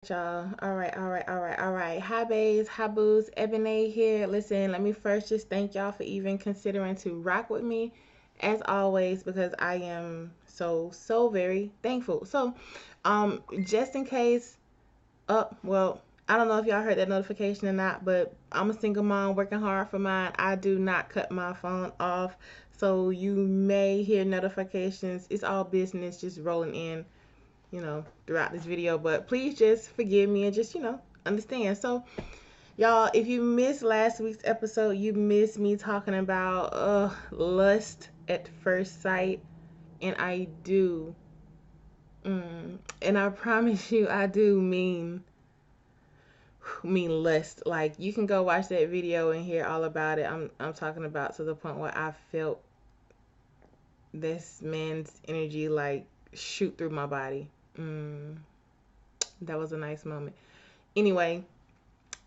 Y'all. All right. Hi, Baes. Hi, Boos. Ebony here. Listen, let me first just thank y'all for even considering to rock with me, as always, because I am so very thankful. Just in case, well, I don't know if y'all heard that notification or not, but I'm a single mom working hard for mine. I do not cut my phone off, so you may hear notifications. It's all business just rolling in, throughout this video. But please just forgive me and just, understand. So, y'all, if you missed last week's episode, you missed me talking about lust at first sight. And I do. And I promise you, I do mean lust. Like, you can go watch that video and hear all about it. I'm talking about to the point where I felt this man's energy like shoot through my body. That was a nice moment. Anyway,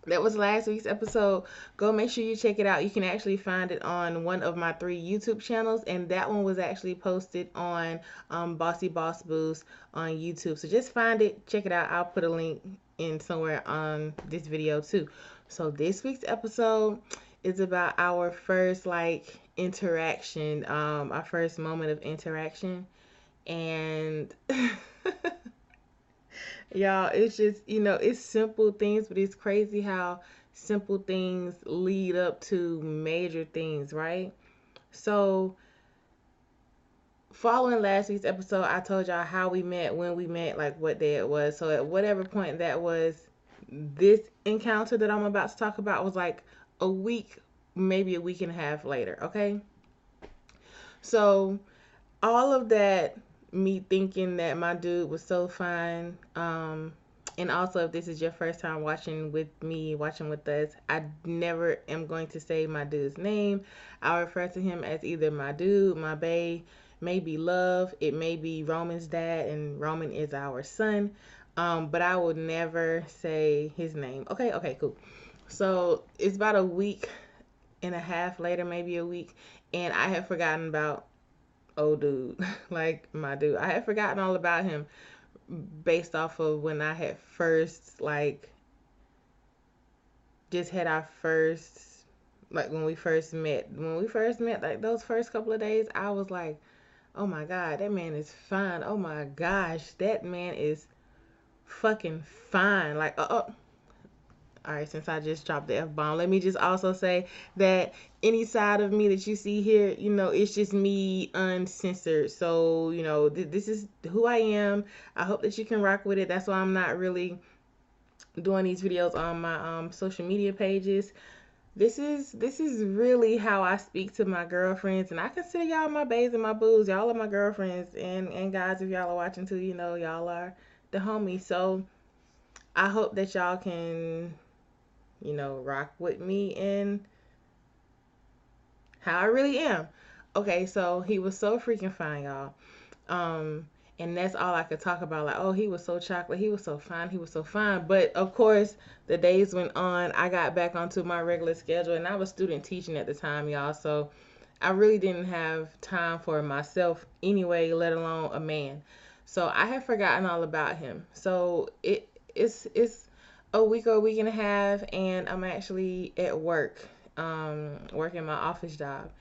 that was last week's episode. Go make sure you check it out. You can actually find it on one of my three YouTube channels, and that one was actually posted on Bossy Boss Boost on YouTube. So just find it, check it out. I'll put a link in somewhere on this video too. So this week's episode is about our first interaction, our first moment of interaction, and y'all, it's just, it's simple things, but it's crazy how simple things lead up to major things, right? So, following last week's episode, I told y'all how we met, when we met, like what day it was. So, at whatever point that was, this encounter that I'm about to talk about was like a week, maybe a week and a half later, okay? So, all of that, me thinking that my dude was so fine, and also if this is your first time watching with me, watching with us, I never am going to say my dude's name. I refer to him as either my dude, my bae, maybe love, it may be Roman's dad, and Roman is our son, but I would never say his name. Okay, cool. So it's about a week and a half later, maybe a week, and I had forgotten about oh dude, like my dude. I had forgotten all about him based off of when I had first just had our first, when we first met. When we first met, like those first couple of days, I was like, oh my god, that man is fine. Oh my gosh, that man is fucking fine. Like, all right, since I just dropped the F bomb, let me just also say that any side of me that you see here, it's just me uncensored. So, this is who I am. I hope that you can rock with it. That's why I'm not really doing these videos on my social media pages. This is really how I speak to my girlfriends, and I consider y'all my baes and my boos. Y'all are my girlfriends, and guys, if y'all are watching too, y'all are the homies. So I hope that y'all can rock with me and how I really am. Okay, so he was so freaking fine, y'all. Um, and that's all I could talk about. Like, oh, he was so chocolate, he was so fine, he was so fine. But of course, the days went on. I got back onto my regular schedule, and I was student teaching at the time, y'all. So I really didn't have time for myself anyway, let alone a man. So I had forgotten all about him. So it's a week or a week and a half, and I'm actually at work, working my office job.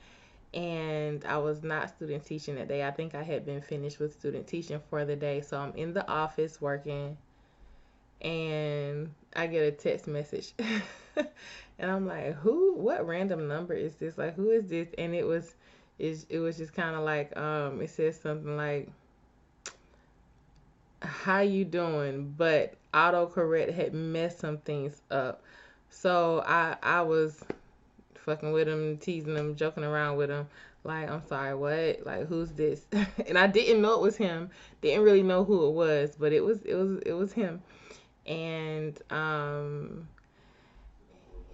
And I was not student teaching that day. I think I had been finished with student teaching for the day. So I'm in the office working, and I get a text message. And I'm like, what random number is this? Like, who is this? And it was just kind of like, it says something like, how you doing? But autocorrect had messed some things up. So I was fucking with him, teasing him, joking around with him. Like, I'm sorry, what? Like, who's this? And I didn't know it was him. Didn't really know who it was, but it was him. And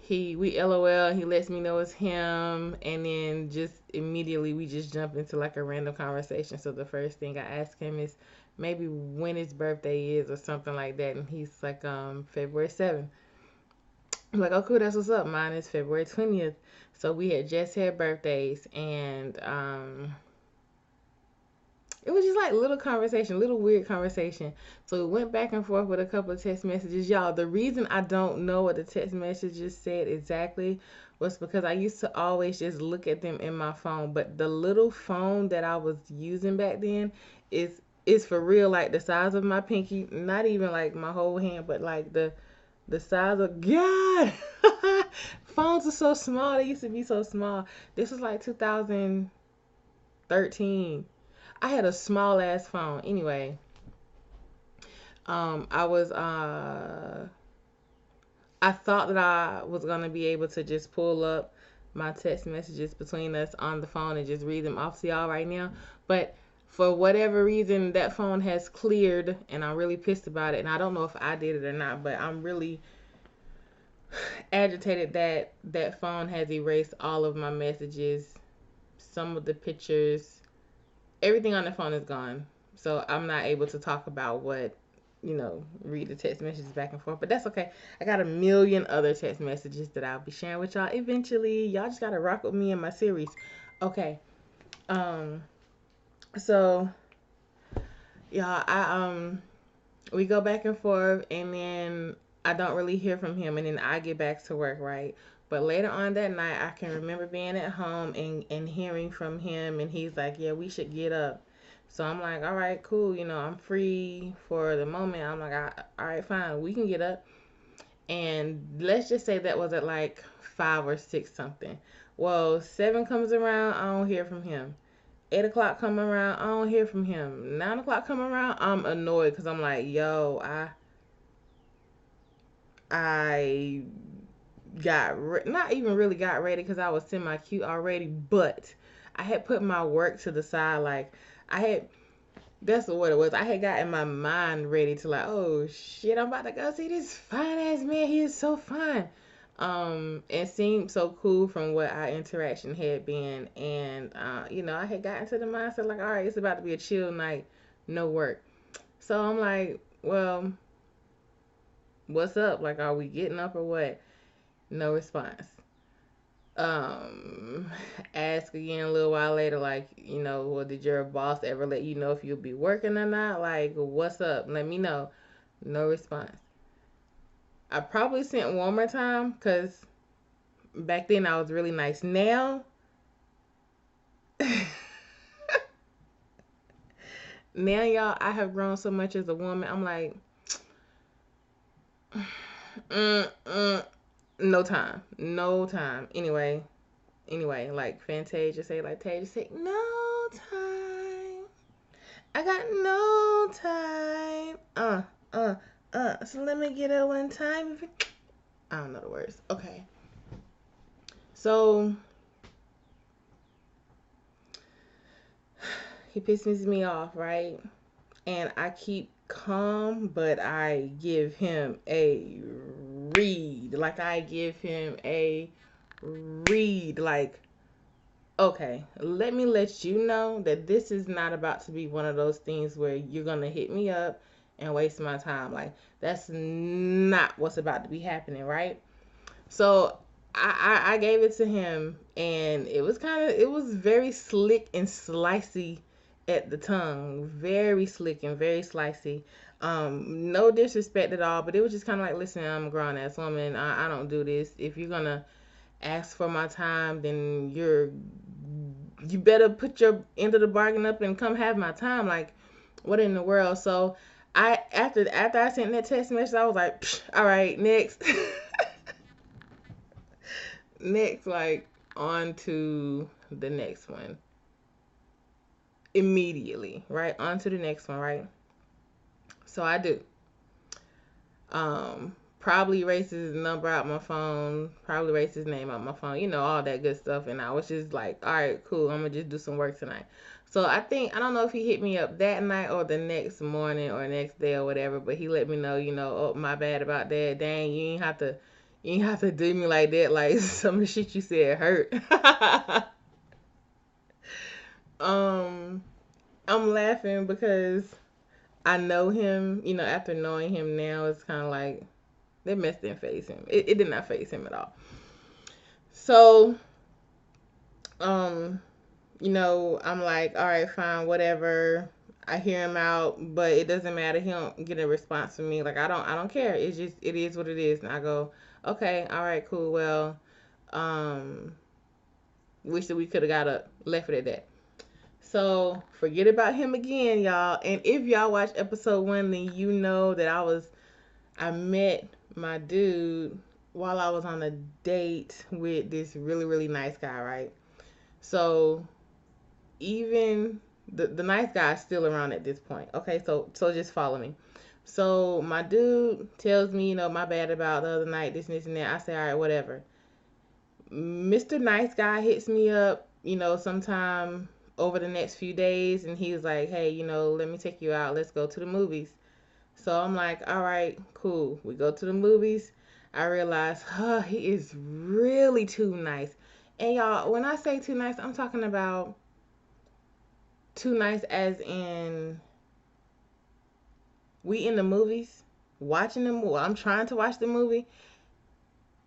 we LOL. He lets me know it's him, and then just immediately we just jump into like a random conversation. So the first thing I ask him is maybe when his birthday is or something like that, and he's like February 7th. I'm like, oh cool, that's what's up. Mine is February 20th. So we had just had birthdays, and It was just like little conversation, little weird conversation. So we went back and forth with a couple of text messages. Y'all, the reason I don't know what the text messages said exactly was because I used to always just look at them in my phone. But the little phone that I was using back then is for real like the size of my pinky, not even like my whole hand, but like the size of God. Phones are so small. They used to be so small. This was like 2013. I had a small ass phone. Anyway, I was I thought that I was gonna be able to just pull up my text messages between us on the phone and just read them off to y'all right now. But for whatever reason, that phone has cleared, and I'm really pissed about it. And I don't know if I did it or not, but I'm really agitated that that phone has erased all of my messages, some of the pictures, everything on the phone is gone. So I'm not able to talk about read the text messages back and forth. But that's okay. I got a million other text messages that I'll be sharing with y'all eventually. Y'all just gotta rock with me in my series. Okay. Um. So y'all, we go back and forth, and then I don't really hear from him, and then I get back to work, right? But later on that night, I can remember being at home and hearing from him, and he's like, "Yeah, we should get up." So I'm like, "All right, cool. I'm free for the moment." I'm like, "All right, fine. We can get up." And let's just say that was at like 5 or 6 something. Well, 7 comes around, I don't hear from him. 8 o'clock come around, I don't hear from him. 9 o'clock come around, I'm annoyed because I'm like, yo, I not even really got ready because I was semi cute already, but I had put my work to the side. Like I had, that's what it was. I had gotten my mind ready to like, oh shit, I'm about to go see this fine ass man. He is so fine. It seemed so cool from what our interaction had been, and I had gotten to the mindset like, all right, it's about to be a chill night, no work. So I'm like, well, what's up? Like, are we getting up or what? No response. Um, ask again a little while later, like, well, did your boss ever let you know if you'll be working or not? Like, what's up? Let me know. No response. I probably sent one more time because back then I was really nice. Now, now y'all, I have grown so much as a woman. I'm like, mm, mm, no time, no time. Anyway, like Fantasia say, like Tasia say, no time. I got no time. So let me get it one time. I don't know the words. Okay. So he pisses me off, right? And I keep calm, but I give him a read. Like I give him a read. Like, okay, let me let you know that this is not about to be one of those things where you're gonna hit me up and waste my time. Like that's not what's about to be happening, right? So I gave it to him, and it was very slick and slicey at the tongue, very slick and very slicey. No disrespect at all, but it was just kind of like, listen, I'm a grown ass woman. I don't do this. If you're gonna ask for my time, then you better put your end of the bargain up and come have my time. Like, what in the world? So after I sent that text message, I was like, all right, next. Next, like on to the next one immediately, right? On to the next one, right? So I do. Probably erase his number out my phone, probably erase his name out my phone, all that good stuff. And I was just like, all right, cool, I'm gonna just do some work tonight. So I don't know if he hit me up that night or the next morning or next day or whatever, but he let me know, oh, my bad about that. Dang, you ain't have to do me like that. Like some of the shit you said hurt. um, I'm laughing because I know him. After knowing him now, it's kind of like that mess didn't phase him. It did not phase him at all. So, um, I'm like, all right, fine, whatever. I hear him out, but it doesn't matter. He don't get a response from me. Like I don't care. It's just it is what it is. And I go, okay, all right, cool. Well, um, wish that we could have got up, left it at that. So forget about him again, y'all. And if y'all watch episode one, then you know that I met my dude while I was on a date with this really really nice guy, right? So even the nice guy is still around at this point. Okay, so just follow me. So my dude tells me, my bad about the other night, this and that. I say, all right, whatever. Mr. Nice Guy hits me up, sometime over the next few days, and he's like, hey, let me take you out. Let's go to the movies. So I'm like, all right, cool. We go to the movies. I realize, he is really too nice. And y'all, when I say too nice, I'm talking about too nice as in we in the movies, watching the movie. I'm trying to watch the movie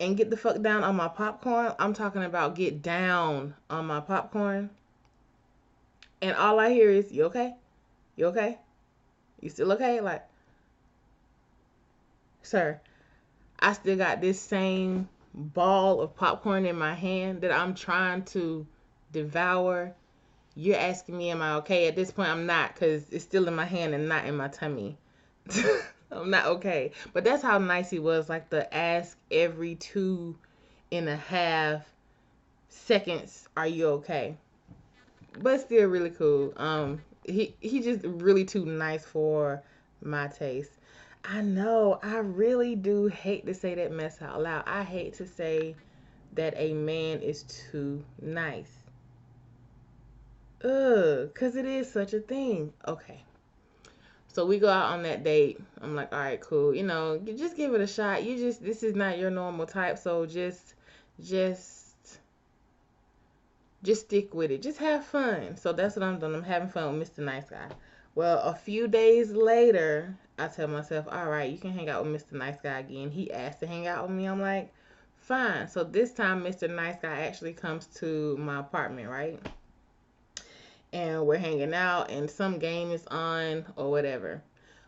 and get the fuck down on my popcorn. I'm talking about get down on my popcorn. And all I hear is, you okay? You okay? You still okay? Like, sir, I still got this same ball of popcorn in my hand that I'm trying to devour. You're asking me, am I okay? At this point, I'm not because it's still in my hand and not in my tummy. I'm not okay. But that's how nice he was. Like the ask every 2.5 seconds, are you okay? But still really cool. He just really too nice for my taste. I know. I really do hate to say that mess out loud. I hate to say that a man is too nice. Ugh, cause it is such a thing. Okay. So we go out on that date. I'm like, all right, cool. Just give it a shot. This is not your normal type, so just, just stick with it. Just have fun. So that's what I'm doing. I'm having fun with Mr. Nice Guy. Well, a few days later, I tell myself, all right, you can hang out with Mr. Nice Guy again. He asked to hang out with me. I'm like, fine. So this time, Mr. Nice Guy actually comes to my apartment, right? And we're hanging out and some game is on or whatever.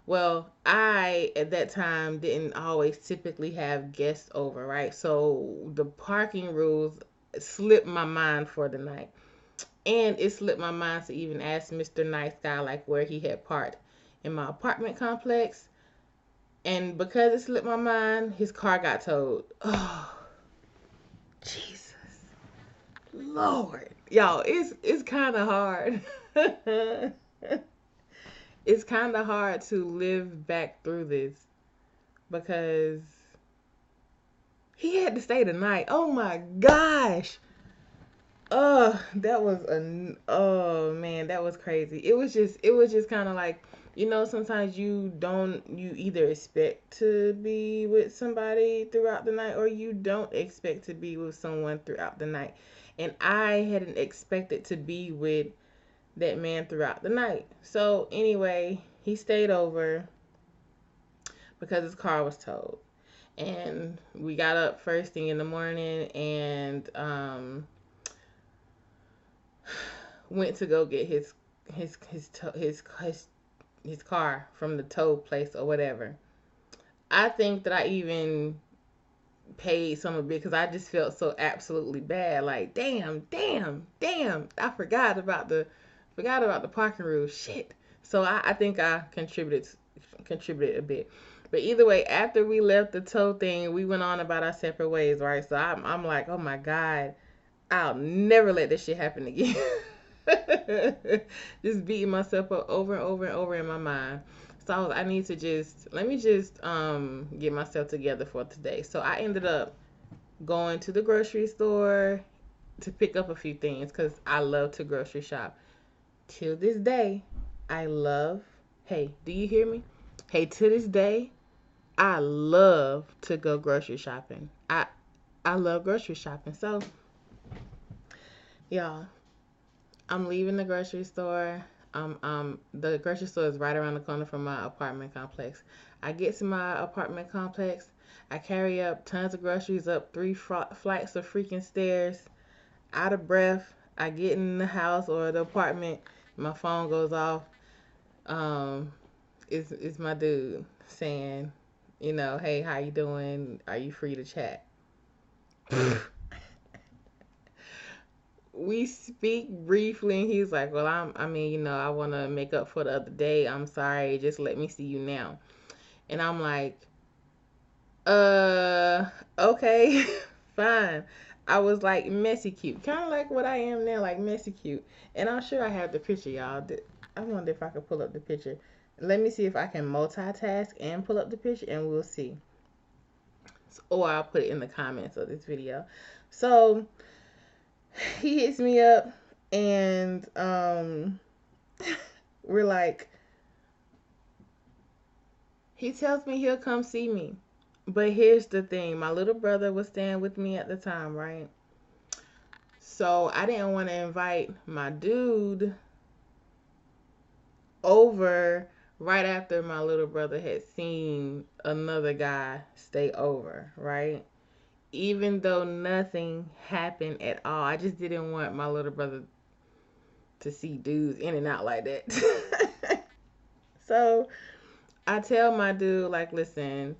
Well, I at that time didn't always typically have guests over, right? So the parking rules slipped my mind for the night. And it slipped my mind to even ask Mr. Nice Guy like where he had parked in my apartment complex. And because it slipped my mind, his car got towed. Oh, Jesus. Lord. Y'all, it's kind of hard. It's kind of hard to live back through this because he had to stay the night. Oh my gosh. Oh man, that was crazy. It was just kind of like, sometimes you either expect to be with somebody throughout the night or you don't expect to be with someone throughout the night. And I hadn't expected to be with that man throughout the night. So anyway, he stayed over because his car was towed. And we got up first thing in the morning and went to go get his car from the tow place or whatever. I think that I even paid some of it because I just felt so absolutely bad. Like, damn, damn, damn. I forgot about the parking rules. Shit. So I think I contributed a bit. But either way, after we left the tow thing, we went on about our separate ways, right? So I'm like, oh my God, I'll never let this shit happen again. Just beating myself up over and over and over in my mind. So I need to let me just get myself together for today. So I ended up going to the grocery store to pick up a few things because I love to grocery shop. Till this day, I love. Hey, do you hear me? Hey, to this day, I love to go grocery shopping. I love grocery shopping. So, y'all, I'm leaving the grocery store. The grocery store is right around the corner from my apartment complex. I get to my apartment complex. I carry up tons of groceries up three flights of freaking stairs. Out of breath. I get in the house or the apartment. My phone goes off. Um, is my dude saying, hey, how you doing? Are you free to chat? We speak briefly, and he's like, well, I mean, I want to make up for the other day. I'm sorry, just let me see you now. And I'm like, uh, okay, fine. I was like messy cute, kind of like what I am now, like messy cute. And I'm sure I have the picture, y'all. I wonder if I could pull up the picture. Let me see if I can multitask and pull up the picture, and we'll see. Or I'll put it in the comments of this video. So he hits me up, and we're like, he tells me he'll come see me. But here's the thing, my little brother was staying with me at the time, right? So I didn't want to invite my dude over right after my little brother had seen another guy stay over, right? Even though nothing happened at all. I just didn't want my little brother to see dudes in and out like that. So I tell my dude, like, listen,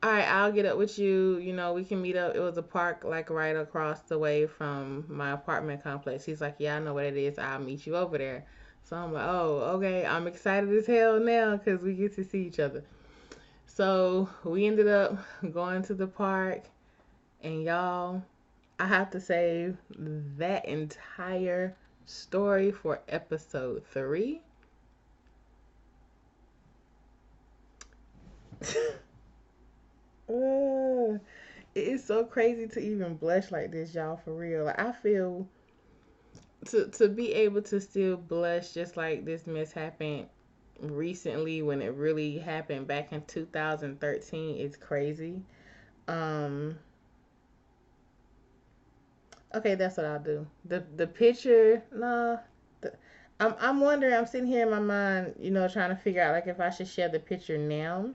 all right, I'll get up with you. We can meet up. It was a park like right across the way from my apartment complex. He's like, yeah, I know what it is. I'll meet you over there. So I'm like, oh, okay. I'm excited as hell now because we get to see each other. So we ended up going to the park, and y'all, I have to save that entire story for episode 3. uh, it is so crazy to even blush like this, y'all, for real. Like, I feel to be able to still blush just like this mess happened recently when it really happened back in 2013 is crazy. Um, okay, that's what I'll do. The picture, nah. The, I'm wondering. I'm sitting here in my mind, trying to figure out like if I should share the picture now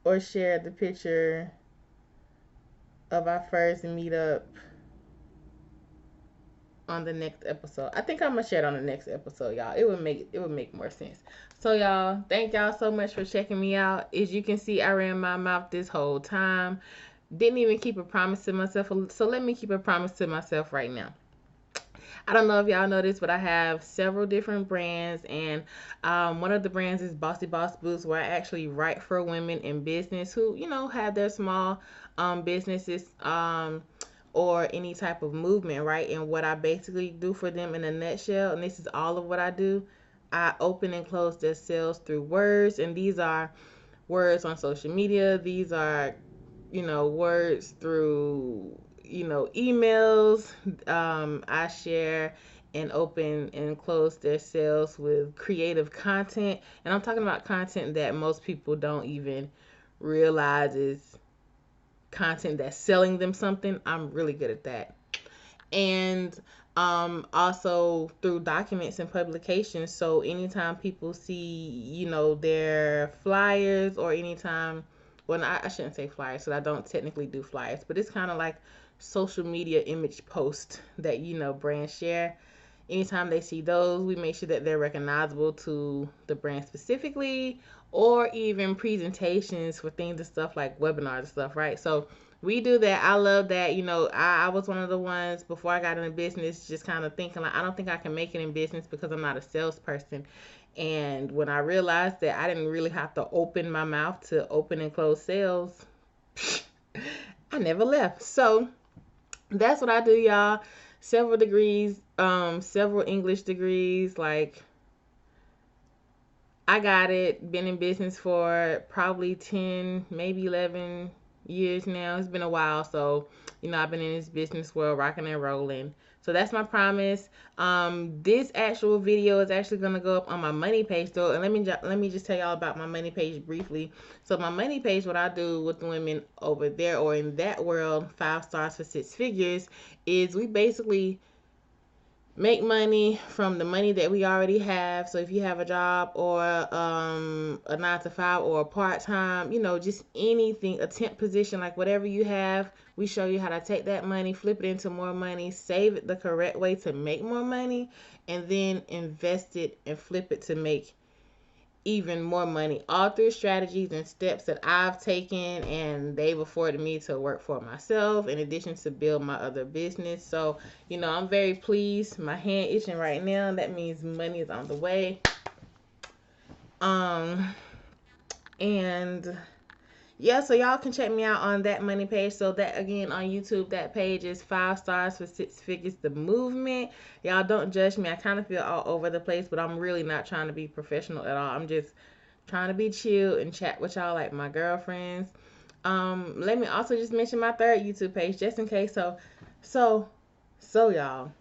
or share the picture of our first meetup on the next episode. I think I'm gonna share it on the next episode, y'all. It would make more sense. So y'all, thank y'all so much for checking me out. As you can see, I ran my mouth this whole time. Didn't even keep a promise to myself. So let me keep a promise to myself right now. I don't know if y'all know this, but I have several different brands, and one of the brands is Bossy Boss Boots, where I actually write for women in business who, have their small businesses or any type of movement, right? And what I basically do for them in a nutshell, and this is all of what I do, I open and close their sales through words, and these are words on social media. These are words through, emails. I share and open and close their sales with creative content. And I'm talking about content that most people don't even realize is content that's selling them something. I'm really good at that. And also through documents and publications. So anytime people see, their flyers, or anytime, well, I shouldn't say flyers, so I don't technically do flyers, but it's kind of like social media image posts that, brands share. Anytime they see those, we make sure that they're recognizable to the brand specifically, or even presentations for things and stuff like webinars and stuff, right? So we do that. I love that. I was one of the ones before I got into business just kind of thinking like, I don't think I can make it in business because I'm not a salesperson. And when I realized that I didn't really have to open my mouth to open and close sales, I never left. So that's what I do, y'all. Several degrees, several English degrees. Like, I got it. Been in business for probably 10, maybe 11 years now. It's been a while. So, I've been in this business world rocking and rolling. So that's my promise. This actual video is actually gonna go up on my money page though, and let me just tell y'all about my money page briefly. So my money page, what I do with the women over there or in that world, 5 stars for 6 figures, is we basically make money from the money that we already have. So if you have a job or a 9 to 5 or a part-time, just anything, a temp position, like whatever you have, we show you how to take that money, flip it into more money, save it the correct way to make more money, and then invest it and flip it to make even more money, all through strategies and steps that I've taken, and they've afforded me to work for myself in addition to build my other business. So, I'm very pleased. My hand itching right now. That means money is on the way. Um, and yeah, so y'all can check me out on that money page. So that again on YouTube, that page is 5 stars for 6 figures. The movement. Y'all don't judge me. I kind of feel all over the place, but I'm really not trying to be professional at all. I'm just trying to be chill and chat with y'all like my girlfriends. Let me also just mention my third YouTube page just in case. So, so y'all.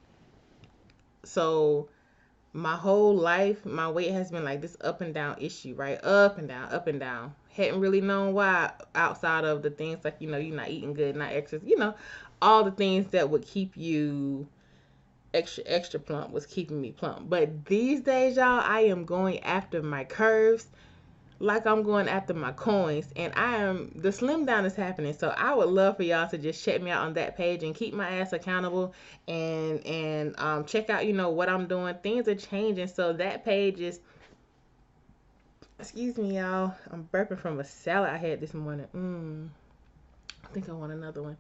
So my whole life, my weight has been like this up and down issue, right? Up and down, up and down. Hadn't really known why outside of the things like, you're not eating good, not exercising, all the things that would keep you extra plump was keeping me plump. But these days, y'all, I am going after my curves like I'm going after my coins, and the slim down is happening. So I would love for y'all to just check me out on that page and keep my ass accountable, and check out what I'm doing. Things are changing, so that page is, excuse me y'all, I'm burping from a salad I had this morning. I think I want another one.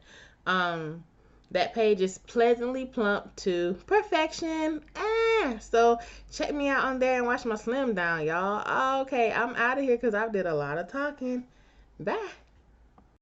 um that page is pleasantly plump to perfection. So check me out on there and watch my slim down, y'all. Okay, I'm out of here because I did a lot of talking. Bye.